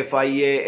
FIA,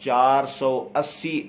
480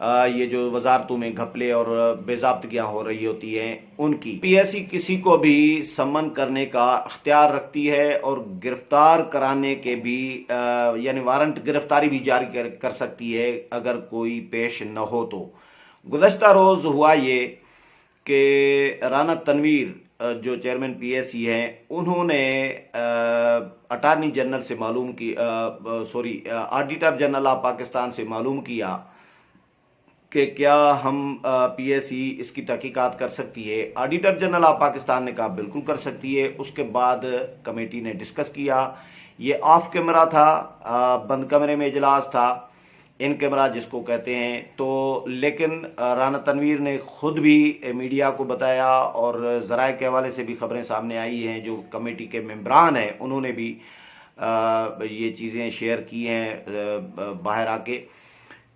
یہ جو وزارتوں میں گھپلے اور بے ضابطگیاں ہو رہی ہوتی ہیں ان کی، پی ایس سی کسی کو بھی سمن کرنے کا اختیار رکھتی ہے اور گرفتار کرانے کے بھی یعنی وارنٹ گرفتاری بھی جاری کر سکتی ہے اگر کوئی پیش نہ ہو تو۔ گزشتہ روز ہوا یہ کہ رانا تنویر جو چیئرمین پی ایس سی ہیں، انہوں نے اٹارنی جنرل سے معلوم کی آڈیٹر جنرل آف پاکستان سے معلوم کیا کہ کیا ہم پی ایس سی اس کی تحقیقات کر سکتی ہے۔ آڈیٹر جنرل آف پاکستان نے کہا بالکل کر سکتی ہے۔ اس کے بعد کمیٹی نے ڈسکس کیا، یہ آف کیمرہ تھا، بند کمرے میں اجلاس تھا، ان کیمرہ جس کو کہتے ہیں، تو لیکن رانا تنویر نے خود بھی میڈیا کو بتایا اور ذرائع کے حوالے سے بھی خبریں سامنے آئی ہیں، جو کمیٹی کے ممبران ہیں انہوں نے بھی یہ چیزیں شیئر کی ہیں باہر آ کے،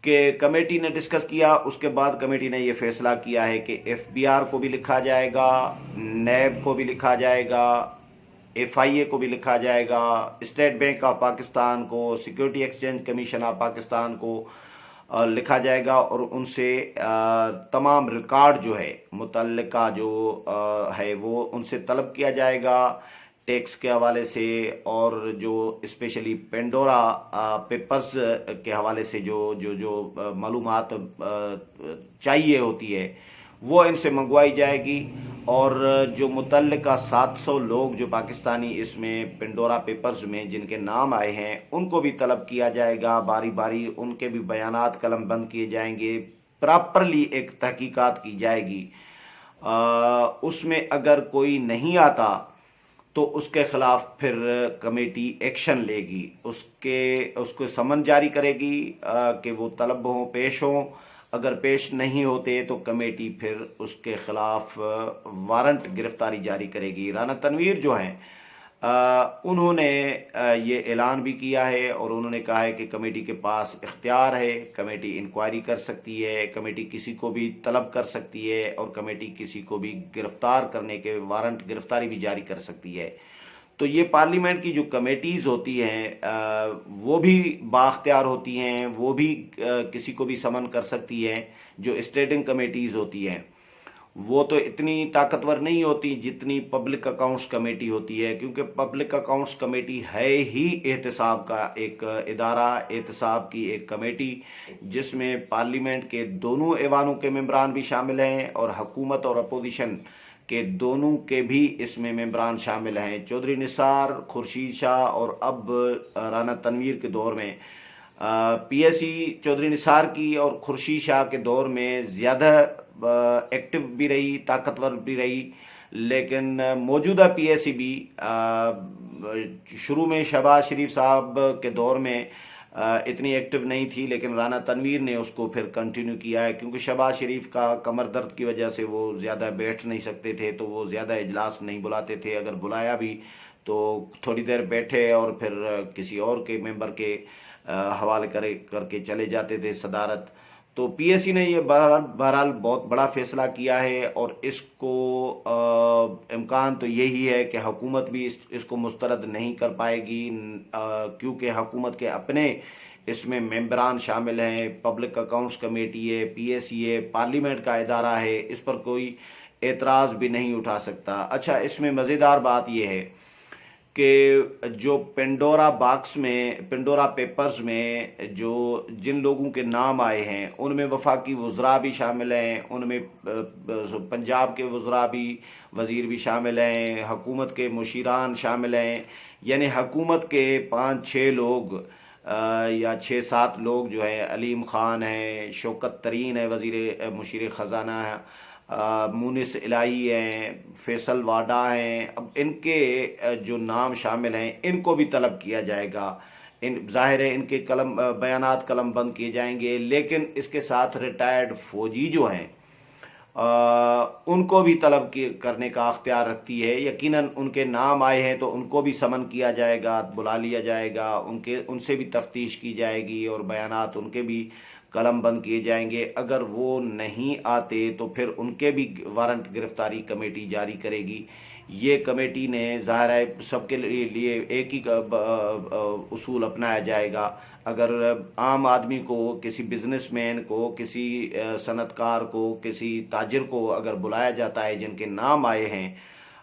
کہ کمیٹی نے ڈسکس کیا۔ اس کے بعد کمیٹی نے یہ فیصلہ کیا ہے کہ ایف بی آر کو بھی لکھا جائے گا، نیب کو بھی لکھا جائے گا، ایف آئی اے کو بھی لکھا جائے گا، اسٹیٹ بینک آف پاکستان کو، security exchange commission of Pakistan کو لکھا جائے گا، اور ان سے تمام ریکارڈ جو ہے متعلقہ جو ہے وہ ان سے طلب کیا جائے گا، ٹیکس کے حوالے سے، اور جو اسپیشلی پینڈورا پیپرز کے حوالے سے جو معلومات چاہیے ہوتی ہے وہ ان سے منگوائی جائے گی، اور جو متعلقہ 700 لوگ جو پاکستانی اس میں پینڈورا پیپرز میں جن کے نام آئے ہیں ان کو بھی طلب کیا جائے گا، باری باری ان کے بھی بیانات قلم بند کیے جائیں گے، پراپرلی ایک تحقیقات کی جائے گی۔ اس میں اگر کوئی نہیں آتا تو اس کے خلاف پھر کمیٹی ایکشن لے گی، اس کو سمن جاری کرے گی کہ وہ طلب ہوں، پیش ہوں۔ اگر پیش نہیں ہوتے تو کمیٹی پھر اس کے خلاف وارنٹ گرفتاری جاری کرے گی۔ رانا تنویر جو ہیں انہوں نے یہ اعلان بھی کیا ہے، اور انہوں نے کہا ہے کہ کمیٹی کے پاس اختیار ہے، کمیٹی انکوائری کر سکتی ہے، کمیٹی کسی کو بھی طلب کر سکتی ہے، اور کمیٹی کسی کو بھی گرفتار کرنے کے وارنٹ گرفتاری بھی جاری کر سکتی ہے۔ تو یہ پارلیمنٹ کی جو کمیٹیز ہوتی ہیں وہ بھی بااختیار ہوتی ہیں، وہ بھی کسی کو بھی سمن کر سکتی ہیں۔ جو اسٹینڈنگ کمیٹیز ہوتی ہیں وہ تو اتنی طاقتور نہیں ہوتی جتنی پبلک اکاؤنٹس کمیٹی ہوتی ہے، کیونکہ پبلک اکاؤنٹس کمیٹی ہے ہی احتساب کا ایک ادارہ، احتساب کی ایک کمیٹی، جس میں پارلیمنٹ کے دونوں ایوانوں کے ممبران بھی شامل ہیں، اور حکومت اور اپوزیشن کے دونوں کے بھی اس میں ممبران شامل ہیں۔ چودھری نثار، خورشید شاہ، اور اب رانا تنویر کے دور میں پی ایس سی چودھری نثار کی اور خورشید شاہ کے دور میں زیادہ ایکٹیو بھی رہی، طاقتور بھی رہی، لیکن موجودہ پی ایس سی بھی شروع میں شہباز شریف صاحب کے دور میں اتنی ایکٹیو نہیں تھی، لیکن رانا تنویر نے اس کو پھر کنٹینیو کیا ہے، کیونکہ شہباز شریف کا کمر درد کی وجہ سے وہ زیادہ بیٹھ نہیں سکتے تھے، تو وہ زیادہ اجلاس نہیں بلاتے تھے، اگر بلایا بھی تو تھوڑی دیر بیٹھے اور پھر کسی اور کے ممبر کے حوالے کر کے چلے جاتے تھے صدارت۔ تو پی ایس سی نے یہ بہرحال بہت بڑا فیصلہ کیا ہے، اور اس کو امکان تو یہی ہے کہ حکومت بھی اس کو مسترد نہیں کر پائے گی، کیونکہ حکومت کے اپنے اس میں ممبران شامل ہیں، پبلک اکاؤنٹس کمیٹی ہے، پی ایس سی ہے، پارلیمنٹ کا ادارہ ہے، اس پر کوئی اعتراض بھی نہیں اٹھا سکتا۔ اچھا، اس میں مزیدار بات یہ ہے کہ جو پینڈورا پیپرز میں جن لوگوں کے نام آئے ہیں ان میں وفاقی وزراء بھی شامل ہیں، ان میں پنجاب کے وزراء بھی، وزیر بھی شامل ہیں، حکومت کے مشیران شامل ہیں، یعنی حکومت کے 5-6 لوگ یا 6-7 لوگ جو ہیں، علیم خان ہیں، شوکت ترین ہے مشیر خزانہ ہے، مونس الہی ہیں، فیصل واڈا ہیں، اب ان کے جو نام شامل ہیں ان کو بھی طلب کیا جائے گا۔ ظاہر ہے ان کے بیانات قلم بند کیے جائیں گے، لیکن اس کے ساتھ ریٹائرڈ فوجی جو ہیں ان کو بھی طلب کرنے کا اختیار رکھتی ہے۔ یقیناً ان کے نام آئے ہیں تو ان کو بھی سمن کیا جائے گا، بلا لیا جائے گا، ان سے بھی تفتیش کی جائے گی، اور بیانات ان کے بھی قلم بند کیے جائیں گے۔ اگر وہ نہیں آتے تو پھر ان کے بھی وارنٹ گرفتاری کمیٹی جاری کرے گی۔ یہ کمیٹی نے ظاہر ہے سب کے لیے ایک ہی اصول اپنایا جائے گا. اگر عام آدمی کو، کسی بزنس مین کو، کسی صنعت کار کو، کسی تاجر کو اگر بلایا جاتا ہے جن کے نام آئے ہیں،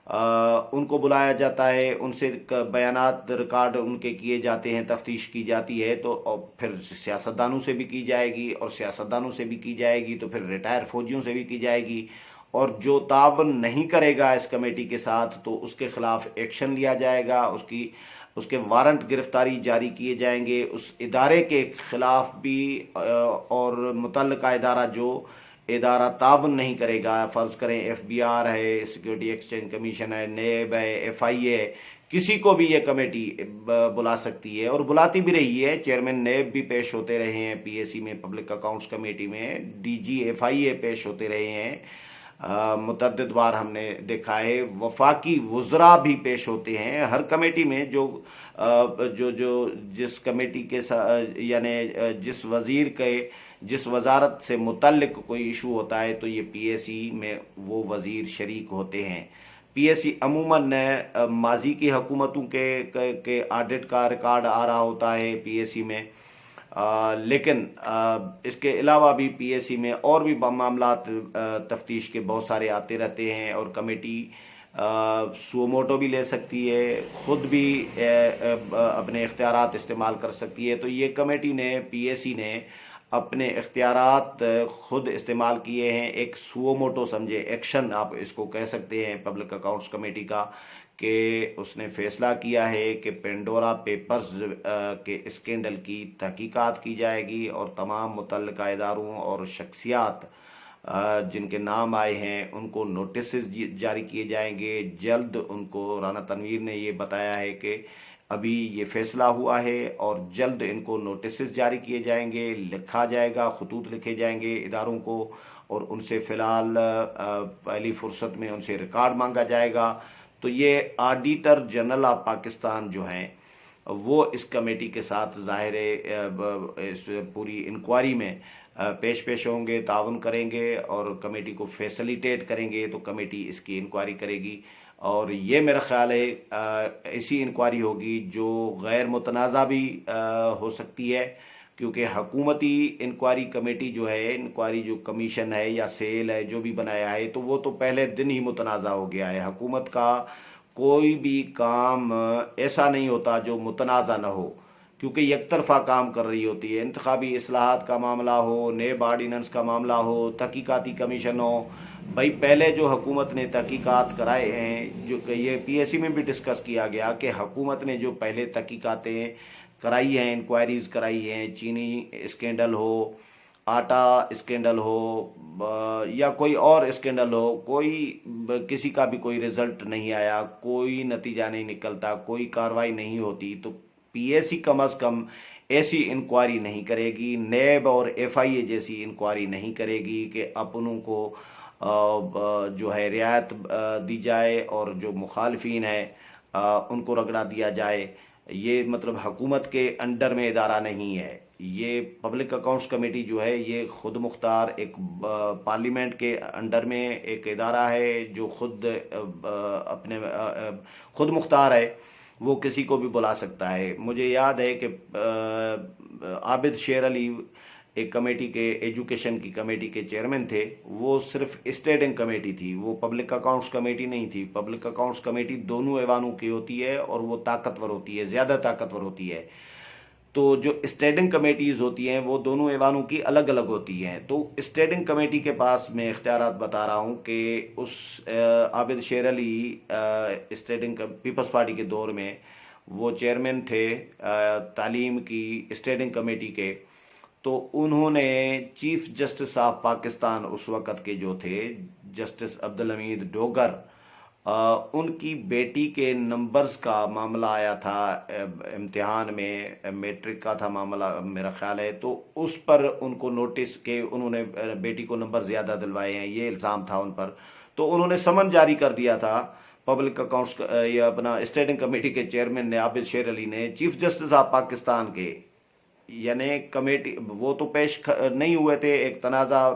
ان کو بلایا جاتا ہے، ان سے بیانات ریکارڈ ان کے کیے جاتے ہیں، تفتیش کی جاتی ہے، تو اور پھر سیاستدانوں سے بھی کی جائے گی، اور سیاستدانوں سے بھی کی جائے گی تو پھر ریٹائر فوجیوں سے بھی کی جائے گی. اور جو تعاون نہیں کرے گا اس کمیٹی کے ساتھ تو اس کے خلاف ایکشن لیا جائے گا، اس کے وارنٹ گرفتاری جاری کیے جائیں گے. اس ادارے کے خلاف بھی اور متعلقہ ادارہ جو ادارہ تعاون نہیں کرے گا، فرض کریں ایف بی آر ہے، سیکیورٹی ایکسچینج کمیشن ہے، نیب ہے، ایف آئی اے ہے، کسی کو بھی یہ کمیٹی بلا سکتی ہے اور بلاتی بھی رہی ہے. چیئرمین نیب بھی پیش ہوتے رہے ہیں پی ایس سی میں، پبلک اکاؤنٹس کمیٹی میں، ڈی جی ایف آئی اے پیش ہوتے رہے ہیں، متعدد بار ہم نے دیکھا ہے. وفاقی وزراء بھی پیش ہوتے ہیں ہر کمیٹی میں. جس کمیٹی کے یعنی جس وزیر کے، جس وزارت سے متعلق کوئی ایشو ہوتا ہے تو یہ پی ایس سی میں وہ وزیر شریک ہوتے ہیں. پی ایس سی عموماً ماضی کی حکومتوں کے آڈٹ کا ریکارڈ آ رہا ہوتا ہے پی ایس سی میں، لیکن اس کے علاوہ بھی پی ایس سی میں اور بھی معاملات تفتیش کے بہت سارے آتے رہتے ہیں، اور کمیٹی سو موٹو بھی لے سکتی ہے، خود بھی اپنے اختیارات استعمال کر سکتی ہے. تو یہ کمیٹی نے، پی ایس سی نے اپنے اختیارات خود استعمال کیے ہیں. ایک سو موٹو سمجھے ایکشن آپ اس کو کہہ سکتے ہیں پبلک اکاؤنٹس کمیٹی کا، کہ اس نے فیصلہ کیا ہے کہ پینڈورا پیپرز کے اسکینڈل کی تحقیقات کی جائے گی، اور تمام متعلقہ اداروں اور شخصیات جن کے نام آئے ہیں ان کو نوٹسز جاری کیے جائیں گے جلد. ان کو رانا تنویر نے یہ بتایا ہے کہ ابھی یہ فیصلہ ہوا ہے اور جلد ان کو نوٹسز جاری کیے جائیں گے، لکھا جائے گا، خطوط لکھے جائیں گے اداروں کو، اور ان سے فی الحال پہلی فرصت میں ان سے ریکارڈ مانگا جائے گا. تو یہ آڈیٹر جنرل آف پاکستان جو ہیں وہ اس کمیٹی کے ساتھ ظاہر اس پوری انکوائری میں پیش ہوں گے، تعاون کریں گے اور کمیٹی کو فیسلیٹیٹ کریں گے. تو کمیٹی اس کی انکوائری کرے گی، اور یہ میرا خیال ہے ایسی انکوائری ہوگی جو غیر متنازع بھی ہو سکتی ہے، کیونکہ حکومتی انکوائری کمیٹی جو ہے، انکوائری جو کمیشن ہے یا سیل ہے جو بھی بنایا ہے، تو وہ تو پہلے دن ہی متنازع ہو گیا ہے. حکومت کا کوئی بھی کام ایسا نہیں ہوتا جو متنازع نہ ہو، کیونکہ یک طرفہ کام کر رہی ہوتی ہے. انتخابی اصلاحات کا معاملہ ہو، نیب آرڈیننس کا معاملہ ہو، تحقیقاتی کمیشن ہو، بھائی پہلے جو حکومت نے تحقیقات کرائے ہیں، جو کہ یہ پی ایس سی میں بھی ڈسکس کیا گیا کہ حکومت نے جو پہلے تحقیقاتیں کرائی ہیں، انکوائریز کرائی ہیں، چینی اسکینڈل ہو، آٹا اسکینڈل ہو، یا کوئی اور اسکینڈل ہو، کوئی کسی کا بھی کوئی رزلٹ نہیں آیا، کوئی نتیجہ نہیں نکلتا، کوئی کارروائی نہیں ہوتی، تو پی ایس سی کم از کم ایسی انکوائری نہیں کرے گی، نیب اور ایف آئی اے جیسی انکوائری نہیں کرے گی کہ اپنوں کو جو ہے رعایت دی جائے اور جو مخالفین ہیں ان کو رگڑا دیا جائے. یہ مطلب حکومت کے انڈر میں ادارہ نہیں ہے. یہ پبلک اکاؤنٹس کمیٹی جو ہے یہ خود مختار ایک پارلیمنٹ کے انڈر میں ایک ادارہ ہے جو اپنے خود مختار ہے، وہ کسی کو بھی بلا سکتا ہے. مجھے یاد ہے کہ عابد شیر علی ایک کمیٹی کے، ایجوکیشن کی کمیٹی کے چیئرمین تھے، وہ صرف اسٹیڈنگ کمیٹی تھی، وہ پبلک اکاؤنٹس کمیٹی نہیں تھی. پبلک اکاؤنٹس کمیٹی دونوں ایوانوں کی ہوتی ہے اور وہ طاقتور ہوتی ہے، زیادہ طاقتور ہوتی ہے. تو جو اسٹیڈنگ کمیٹیز ہوتی ہیں وہ دونوں ایوانوں کی الگ الگ ہوتی ہیں. تو اسٹیڈنگ کمیٹی کے پاس میں اختیارات بتا رہا ہوں کہ اس عابد شیر علی اسٹیڈنگ پیپلز پارٹی کے دور میں وہ چیئرمین تھے تعلیم کی اسٹیڈنگ کمیٹی کے. تو انہوں نے چیف جسٹس آف پاکستان اس وقت کے جو تھے جسٹس عبدالحمید ڈوگر، ان کی بیٹی کے نمبرز کا معاملہ آیا تھا امتحان میں، میٹرک کا تھا معاملہ میرا خیال ہے، تو اس پر ان کو نوٹس کہ انہوں نے بیٹی کو نمبر زیادہ دلوائے ہیں، یہ الزام تھا ان پر. تو انہوں نے سمن جاری کر دیا تھا پبلک اکاؤنٹس یا اپنا اسٹیڈنگ کمیٹی کے چیئرمین نے، عابد شیر علی نے، چیف جسٹس آف پاکستان کے. یعنی کمیٹی وہ تو پیش نہیں ہوئے تھے، ایک تنازع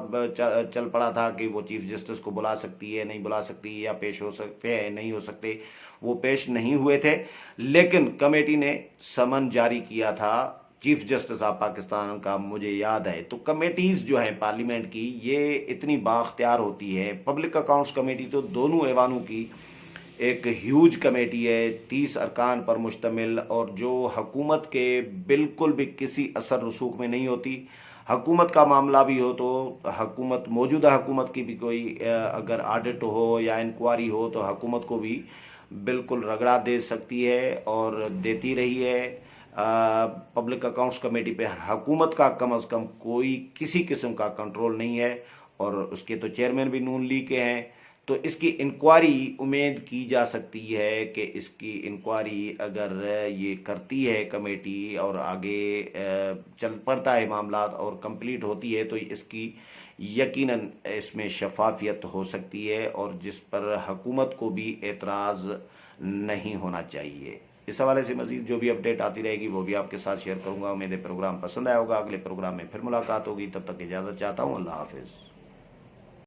چل پڑا تھا کہ وہ چیف جسٹس کو بلا سکتی ہے نہیں بلا سکتی، یا پیش ہو سکتے ہیں نہیں ہو سکتے، وہ پیش نہیں ہوئے تھے، لیکن کمیٹی نے سمن جاری کیا تھا چیف جسٹس آف پاکستان کا، مجھے یاد ہے۔ تو کمیٹیز جو ہیں پارلیمنٹ کی یہ اتنی بااختیار ہوتی ہے۔ پبلک اکاؤنٹس کمیٹی تو دونوں ایوانوں کی ایک ہیوج کمیٹی ہے، 30 ارکان پر مشتمل، اور جو حکومت کے بالکل بھی کسی اثر رسوخ میں نہیں ہوتی۔ حکومت کا معاملہ بھی ہو تو موجودہ حکومت کی بھی کوئی اگر آڈٹ ہو یا انکوائری ہو تو حکومت کو بھی بالکل رگڑا دے سکتی ہے اور دیتی رہی ہے۔ پبلک اکاؤنٹس کمیٹی پہ حکومت کا کم از کم کوئی کسی قسم کا کنٹرول نہیں ہے، اور اس کے تو چیئرمین بھی نون لیگ کے ہیں۔ تو اس کی انکوائری امید کی جا سکتی ہے کہ اس کی انکوائری اگر یہ کرتی ہے کمیٹی اور آگے چل پڑتا ہے معاملات اور کمپلیٹ ہوتی ہے تو اس کی یقیناً اس میں شفافیت ہو سکتی ہے، اور جس پر حکومت کو بھی اعتراض نہیں ہونا چاہیے۔ اس حوالے سے مزید جو بھی اپڈیٹ آتی رہے گی وہ بھی آپ کے ساتھ شیئر کروں گا۔ امید ہے پروگرام پسند آیا ہوگا، اگلے پروگرام میں پھر ملاقات ہوگی، تب تک اجازت چاہتا ہوں، اللہ حافظ۔